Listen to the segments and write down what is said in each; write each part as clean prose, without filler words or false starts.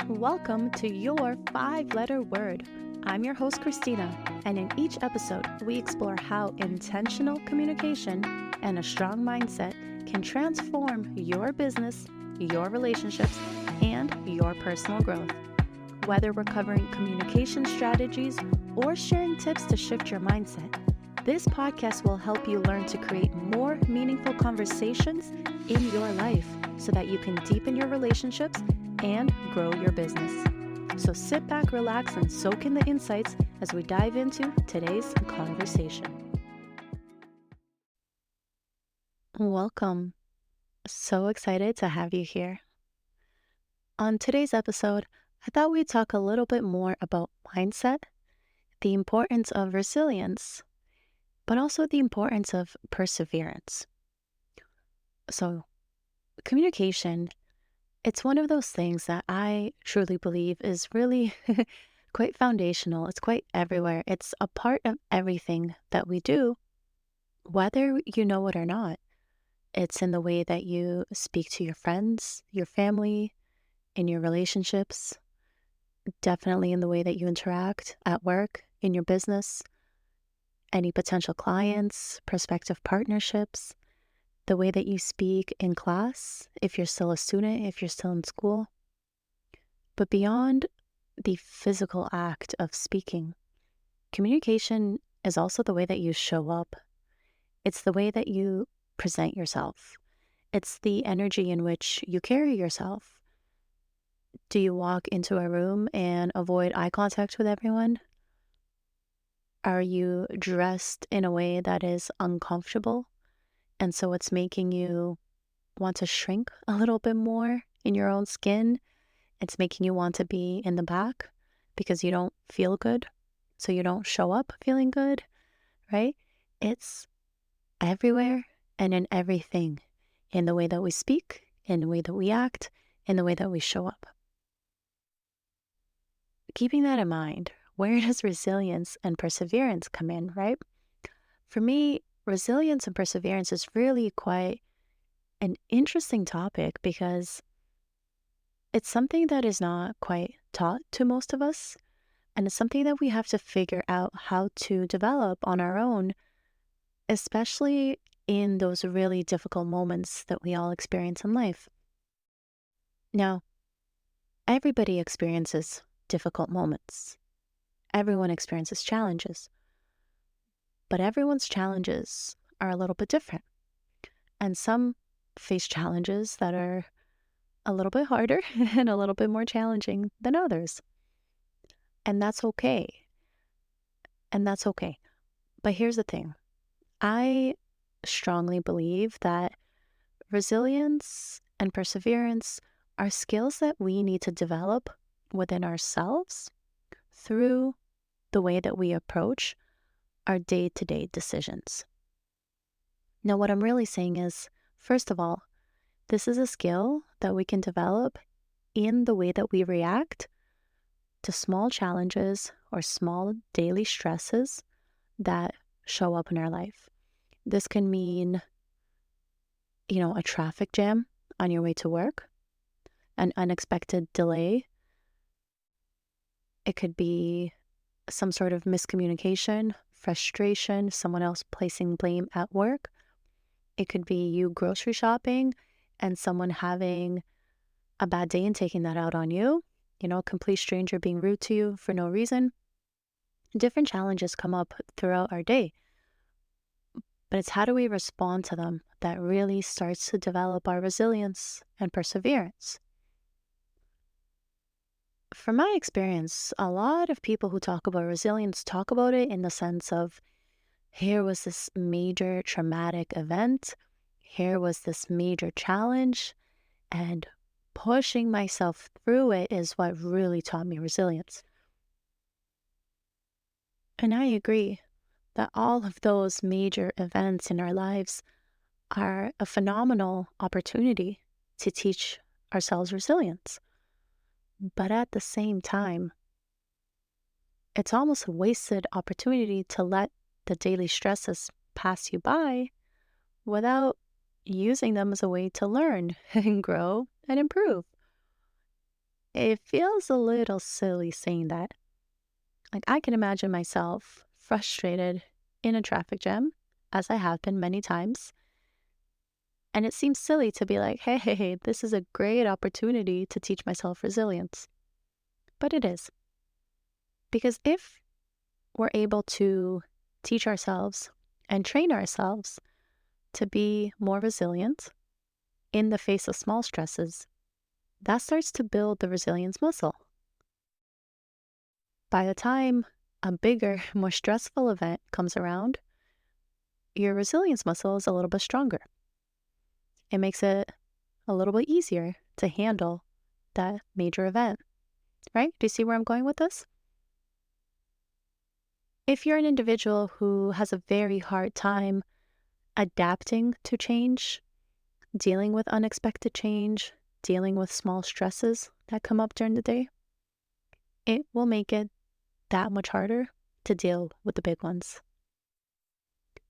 Welcome to Your Five-Letter Word. I'm your host, Christina, and in each episode, we explore how intentional communication and a strong mindset can transform your business, your relationships, and your personal growth. Whether we're covering communication strategies or sharing tips to shift your mindset, this podcast will help you learn to create more meaningful conversations in your life so that you can deepen your relationships and grow your business. So sit back, relax, and soak in the insights as we dive into today's conversation. Welcome. So excited to have you here. On today's episode, I thought we'd talk a little bit more about mindset, the importance of resilience, but also the importance of perseverance. So, communication, it's one of those things that I truly believe is really quite foundational. It's quite everywhere. It's a part of everything that we do, whether you know it or not. It's in the way that you speak to your friends, your family, in your relationships, definitely in the way that you interact at work, in your business, any potential clients, prospective partnerships, the way that you speak in class, if you're still a student, if you're still in school. But beyond the physical act of speaking, communication is also the way that you show up. It's the way that you present yourself. It's the energy in which you carry yourself. Do you walk into a room and avoid eye contact with everyone? Are you dressed in a way that is uncomfortable? And so it's making you want to shrink a little bit more in your own skin. It's making you want to be in the back because you don't feel good. So you don't show up feeling good, right? It's everywhere and in everything, in the way that we speak, in the way that we act, in the way that we show up. Keeping that in mind, where does resilience and perseverance come in, right? For me, resilience and perseverance is really quite an interesting topic because it's something that is not quite taught to most of us, and it's something that we have to figure out how to develop on our own, especially in those really difficult moments that we all experience in life. Now, everybody experiences difficult moments. Everyone experiences challenges, but everyone's challenges are a little bit different. And some face challenges that are a little bit harder and a little bit more challenging than others. And that's okay. And that's okay. But here's the thing. I strongly believe that resilience and perseverance are skills that we need to develop within ourselves through the way that we approach our day-to-day decisions. Now, what I'm really saying is, first of all, this is a skill that we can develop in the way that we react to small challenges or small daily stresses that show up in our life. This can mean, a traffic jam on your way to work, an unexpected delay. It could be some sort of miscommunication, frustration, someone else placing blame at work. It could be you grocery shopping and someone having a bad day and taking that out on you. A complete stranger being rude to you for no reason. Different challenges come up throughout our day. But it's how do we respond to them that really starts to develop our resilience and perseverance. From my experience, a lot of people who talk about resilience talk about it in the sense of, here was this major traumatic event, here was this major challenge, and pushing myself through it is what really taught me resilience. And I agree that all of those major events in our lives are a phenomenal opportunity to teach ourselves resilience. But at the same time, it's almost a wasted opportunity to let the daily stresses pass you by without using them as a way to learn and grow and improve. It feels a little silly saying that. Like, I can imagine myself frustrated in a traffic jam, as I have been many times. And it seems silly to be like, hey, this is a great opportunity to teach myself resilience. But it is. Because if we're able to teach ourselves and train ourselves to be more resilient in the face of small stresses, that starts to build the resilience muscle. By the time a bigger, more stressful event comes around, your resilience muscle is a little bit stronger. It makes it a little bit easier to handle that major event, right? Do you see where I'm going with this? If you're an individual who has a very hard time adapting to change, dealing with unexpected change, dealing with small stresses that come up during the day, it will make it that much harder to deal with the big ones.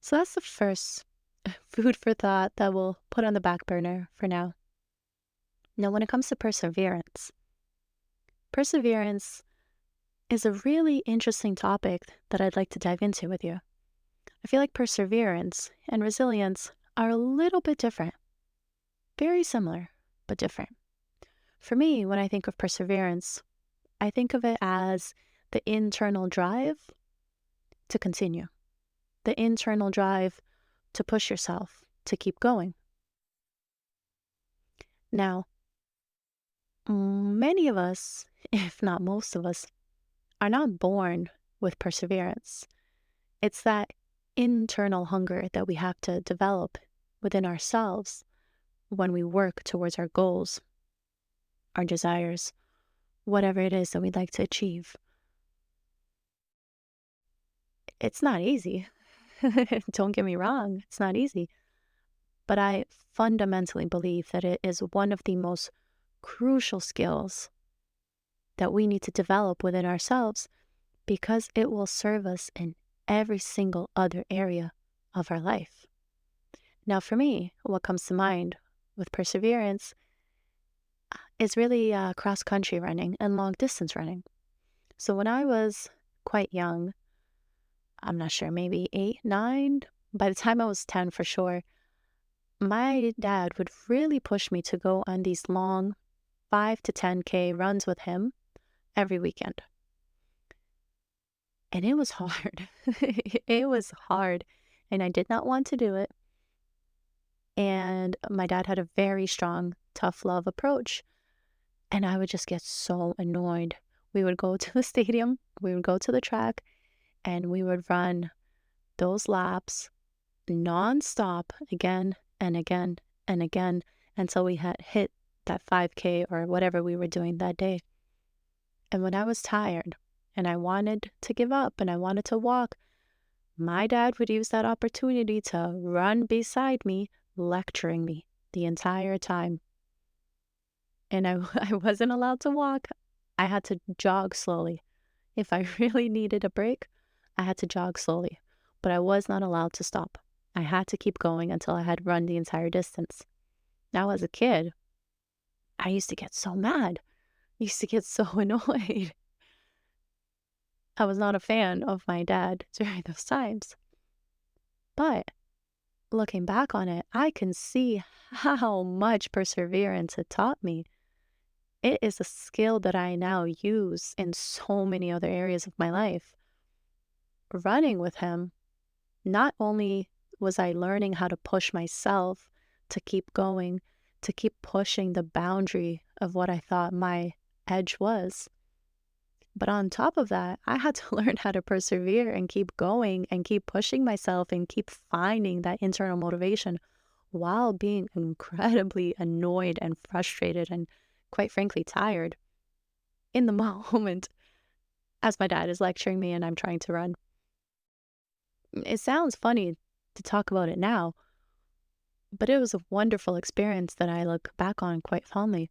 So that's the first food for thought that we'll put on the back burner for now. Now, when it comes to perseverance is a really interesting topic that I'd like to dive into with you. I feel like perseverance and resilience are a little bit different, very similar, but different. For me, when I think of perseverance, I think of it as the internal drive to continue, the internal drive to push yourself, to keep going. Now, many of us, if not most of us, are not born with perseverance. It's that internal hunger that we have to develop within ourselves when we work towards our goals, our desires, whatever it is that we'd like to achieve. It's not easy. Don't get me wrong, it's not easy. But I fundamentally believe that it is one of the most crucial skills that we need to develop within ourselves because it will serve us in every single other area of our life. Now, for me, what comes to mind with perseverance is really cross-country running and long-distance running. So when I was quite young, I'm not sure, maybe 8, 9, by the time I was 10 for sure, my dad would really push me to go on these long 5 to 10K runs with him every weekend. And it was hard. It was hard. And I did not want to do it. And my dad had a very strong, tough love approach. And I would just get so annoyed. We would go to the stadium, we would go to the track, and we would run those laps nonstop again and again and again until we had hit that 5K or whatever we were doing that day. And when I was tired and I wanted to give up and I wanted to walk, my dad would use that opportunity to run beside me, lecturing me the entire time. And I wasn't allowed to walk. I had to jog slowly. If I really needed a break, I had to jog slowly. But I was not allowed to stop. I had to keep going until I had run the entire distance. Now, as a kid, I used to get so mad. I used to get so annoyed. I was not a fan of my dad during those times. But looking back on it, I can see how much perseverance it taught me. It is a skill that I now use in so many other areas of my life. Running with him, not only was I learning how to push myself to keep going, to keep pushing the boundary of what I thought my edge was, but on top of that, I had to learn how to persevere and keep going and keep pushing myself and keep finding that internal motivation while being incredibly annoyed and frustrated and, quite frankly, tired in the moment as my dad is lecturing me and I'm trying to run. It sounds funny to talk about it now, but it was a wonderful experience that I look back on quite fondly.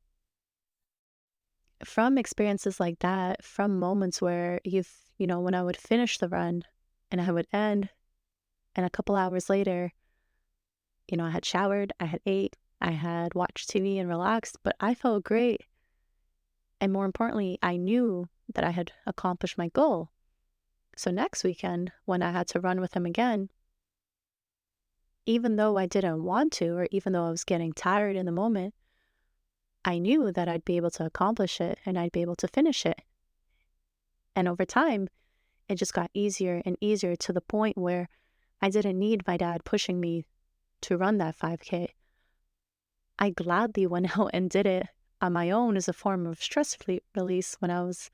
From experiences like that, from moments where when I would finish the run and I would end, and a couple hours later, I had showered, I had ate, I had watched TV and relaxed, but I felt great. And more importantly, I knew that I had accomplished my goal. So next weekend, when I had to run with him again, even though I didn't want to, or even though I was getting tired in the moment, I knew that I'd be able to accomplish it and I'd be able to finish it. And over time, it just got easier and easier to the point where I didn't need my dad pushing me to run that 5K. I gladly went out and did it on my own as a form of stress release when I was,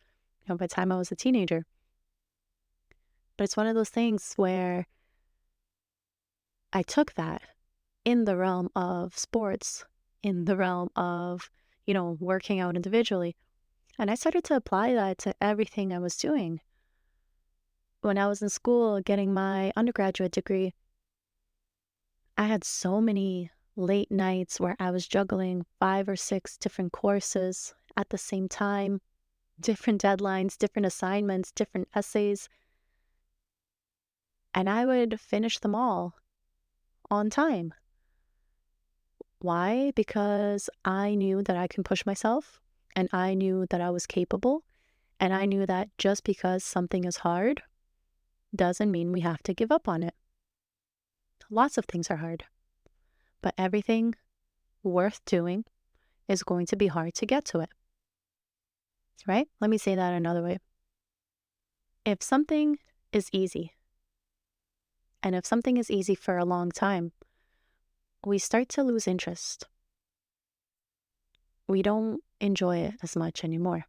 by the time I was a teenager. But it's one of those things where I took that in the realm of sports, in the realm of, working out individually, and I started to apply that to everything I was doing. When I was in school getting my undergraduate degree, I had so many late nights where I was juggling 5 or 6 different courses at the same time, different deadlines, different assignments, different essays, and I would finish them all on time. Why? Because I knew that I can push myself, and I knew that I was capable, and I knew that just because something is hard doesn't mean we have to give up on it. Lots of things are hard, but everything worth doing is going to be hard to get to it, right? Let me say that another way. If something is easy, and if something is easy for a long time, we start to lose interest. We don't enjoy it as much anymore.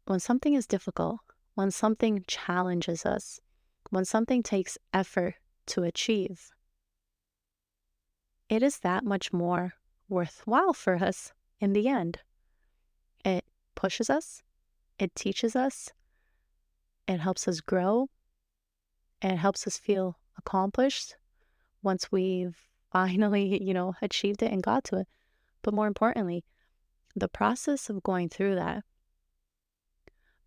When something is difficult, when something challenges us, when something takes effort to achieve, it is that much more worthwhile for us in the end. It pushes us, it teaches us, it helps us grow, it helps us feel accomplished once we've finally, achieved it and got to it. But more importantly, the process of going through that,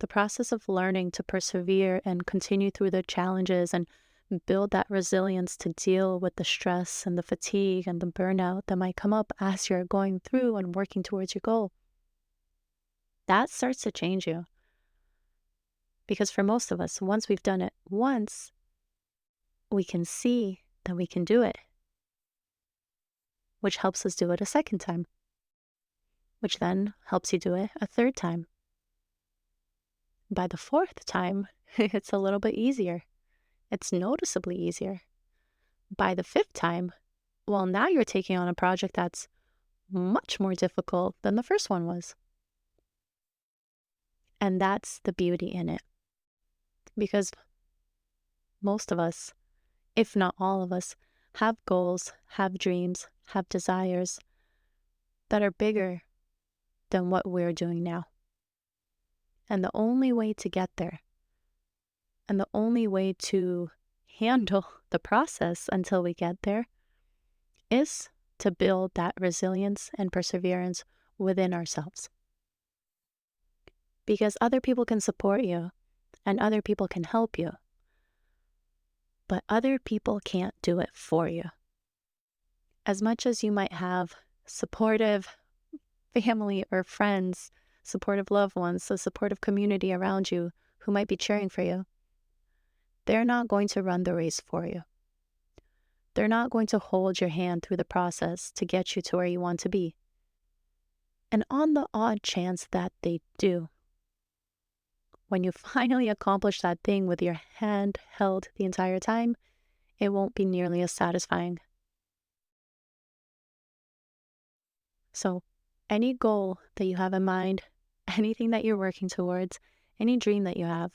the process of learning to persevere and continue through the challenges and build that resilience to deal with the stress and the fatigue and the burnout that might come up as you're going through and working towards your goal, that starts to change you. Because for most of us, once we've done it once, we can see that we can do it, which helps us do it a second time, which then helps you do it a third time. By the fourth time, it's a little bit easier. It's noticeably easier. By the fifth time, well, now you're taking on a project that's much more difficult than the first one was. And that's the beauty in it. Because most of us, if not all of us, have goals, have dreams, have desires that are bigger than what we're doing now. And the only way to get there, and the only way to handle the process until we get there, is to build that resilience and perseverance within ourselves. Because other people can support you and other people can help you, but other people can't do it for you. As much as you might have supportive family or friends, supportive loved ones, a supportive community around you who might be cheering for you, they're not going to run the race for you. They're not going to hold your hand through the process to get you to where you want to be. And on the odd chance that they do, when you finally accomplish that thing with your hand held the entire time, it won't be nearly as satisfying. So, any goal that you have in mind, anything that you're working towards, any dream that you have,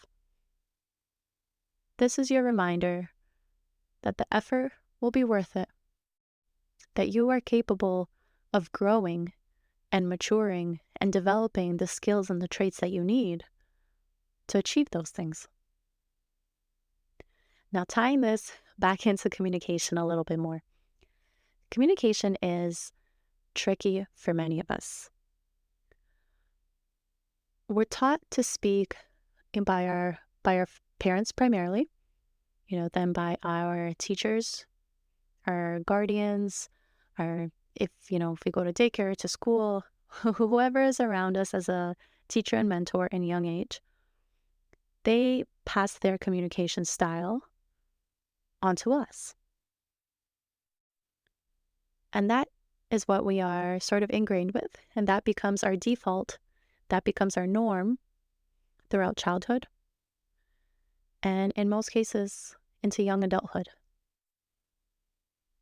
this is your reminder that the effort will be worth it, that you are capable of growing and maturing and developing the skills and the traits that you need to achieve those things. Now, tying this back into communication a little bit more. Communication is tricky for many of us. We're taught to speak by our parents primarily, then by our teachers our guardians, our if we go to daycare, to school, whoever is around us as a teacher and mentor in young age, they pass their communication style onto us. And that is what we are sort of ingrained with, and that becomes our default, that becomes our norm throughout childhood, and in most cases, into young adulthood.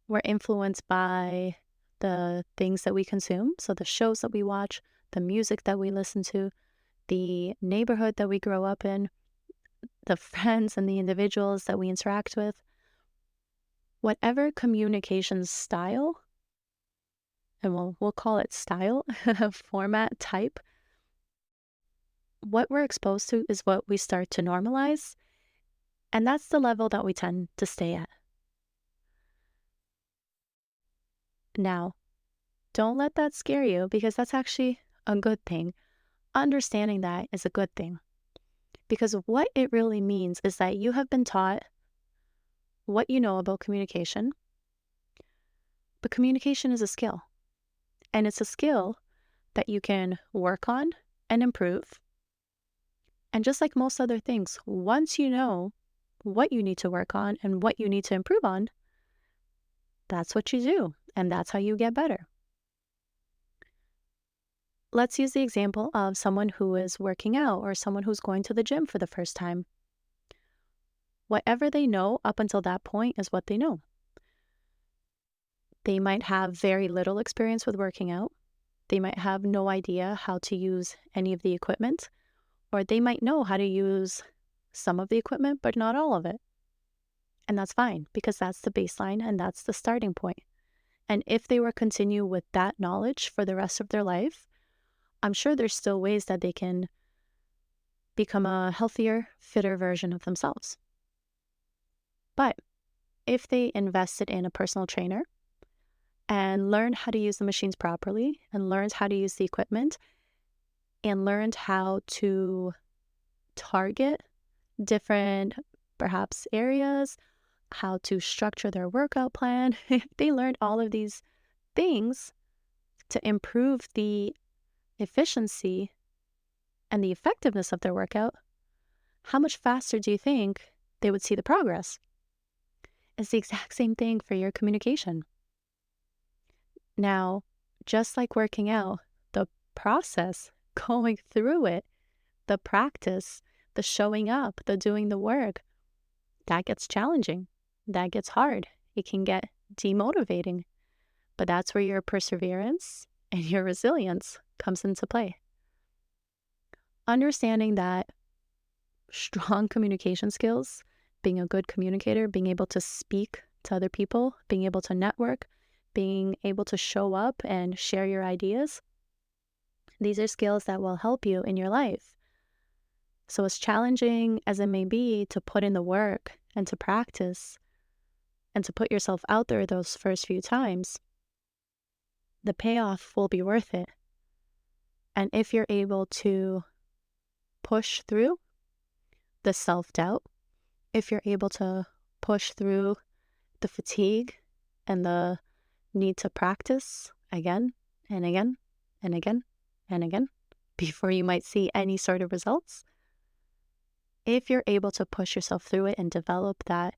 We're influenced by the things that we consume, so the shows that we watch, the music that we listen to, the neighborhood that we grow up in, the friends and the individuals that we interact with. Whatever communication style, and we'll call it style, format, type, what we're exposed to is what we start to normalize, and that's the level that we tend to stay at. Now, don't let that scare you, because that's actually a good thing. Understanding that is a good thing, because what it really means is that you have been taught what you know about communication, but communication is a skill, and it's a skill that you can work on and improve. And just like most other things, once you know what you need to work on and what you need to improve on, that's what you do, and that's how you get better. Let's use the example of someone who is working out or someone who's going to the gym for the first time. Whatever they know up until that point is what they know. They might have very little experience with working out. They might have no idea how to use any of the equipment, or they might know how to use some of the equipment, but not all of it. And that's fine, because that's the baseline and that's the starting point. And if they were to continue with that knowledge for the rest of their life, I'm sure there's still ways that they can become a healthier, fitter version of themselves. But if they invested in a personal trainer and learned how to use the machines properly and learned how to use the equipment and learned how to target different, perhaps, areas, how to structure their workout plan, if they learned all of these things to improve the efficiency and the effectiveness of their workout, how much faster do you think they would see the progress? It's the exact same thing for your communication. Now, just like working out, the process, going through it, the practice, the showing up, the doing the work, that gets challenging. That gets hard. It can get demotivating. But that's where your perseverance and your resilience comes into play. Understanding that strong communication skills, being a good communicator, being able to speak to other people, being able to network, being able to show up and share your ideas, these are skills that will help you in your life. So as challenging as it may be to put in the work and to practice and to put yourself out there those first few times, the payoff will be worth it. And if you're able to push through the self-doubt, if you're able to push through the fatigue and the need to practice again and again and again and again before you might see any sort of results, if you're able to push yourself through it and develop that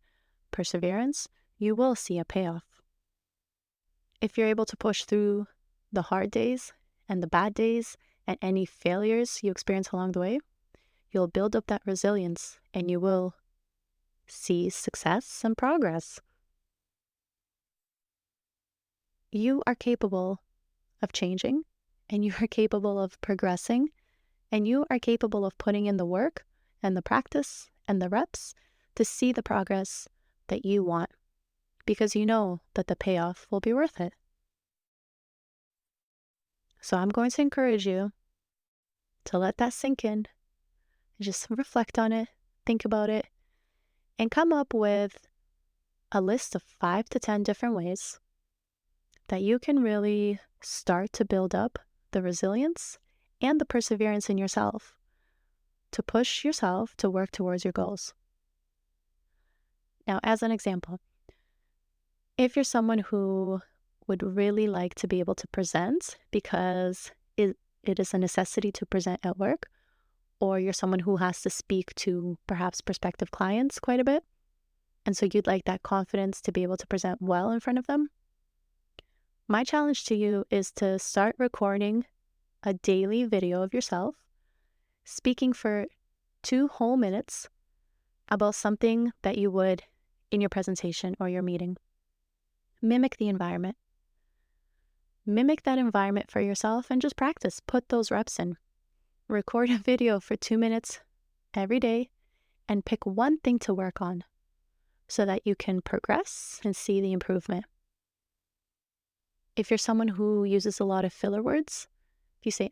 perseverance, you will see a payoff. If you're able to push through the hard days and the bad days and any failures you experience along the way, you'll build up that resilience and you will see success and progress. You are capable of changing, and you are capable of progressing, and you are capable of putting in the work and the practice and the reps to see the progress that you want, because you know that the payoff will be worth it. So I'm going to encourage you to let that sink in, just reflect on it, think about it, and come up with a list of 5 to 10 different ways that you can really start to build up the resilience and the perseverance in yourself to push yourself to work towards your goals. Now, as an example, If you're someone who would really like to be able to present because it is a necessity to present at work, or you're someone who has to speak to perhaps prospective clients quite a bit, and so you'd like that confidence to be able to present well in front of them, my challenge to you is to start recording a daily video of yourself speaking for 2 whole minutes about something that you would in your presentation or your meeting. Mimic the environment. Mimic that environment for yourself and just practice. Put those reps in. Record a video for 2 minutes every day and pick one thing to work on so that you can progress and see the improvement. If you're someone who uses a lot of filler words, if you say,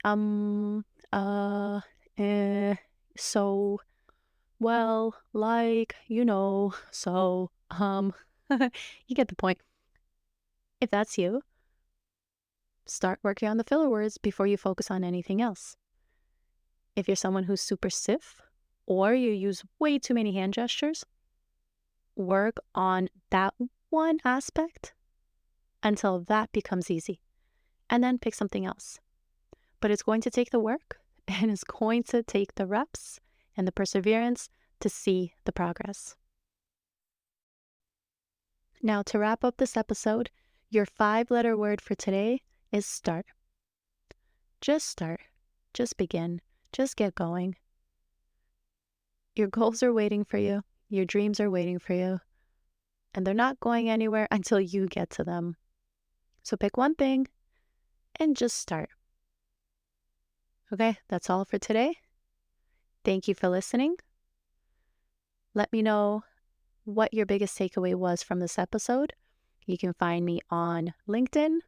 so, well, like, so, you get the point. If that's you, start working on the filler words before you focus on anything else. If you're someone who's super stiff or you use way too many hand gestures, work on that one aspect until that becomes easy, and then pick something else. But it's going to take the work and it's going to take the reps and the perseverance to see the progress. Now, to wrap up this episode, your 5-letter word for today is start. Just start. Just begin. Just get going. Your goals are waiting for you. Your dreams are waiting for you. And they're not going anywhere until you get to them. So pick one thing and just start. Okay, that's all for today. Thank you for listening. Let me know what your biggest takeaway was from this episode. You can find me on LinkedIn.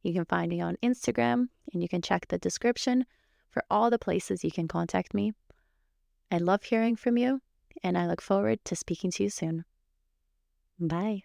You can find me on Instagram, and you can check the description for all the places you can contact me. I love hearing from you, and I look forward to speaking to you soon. Bye.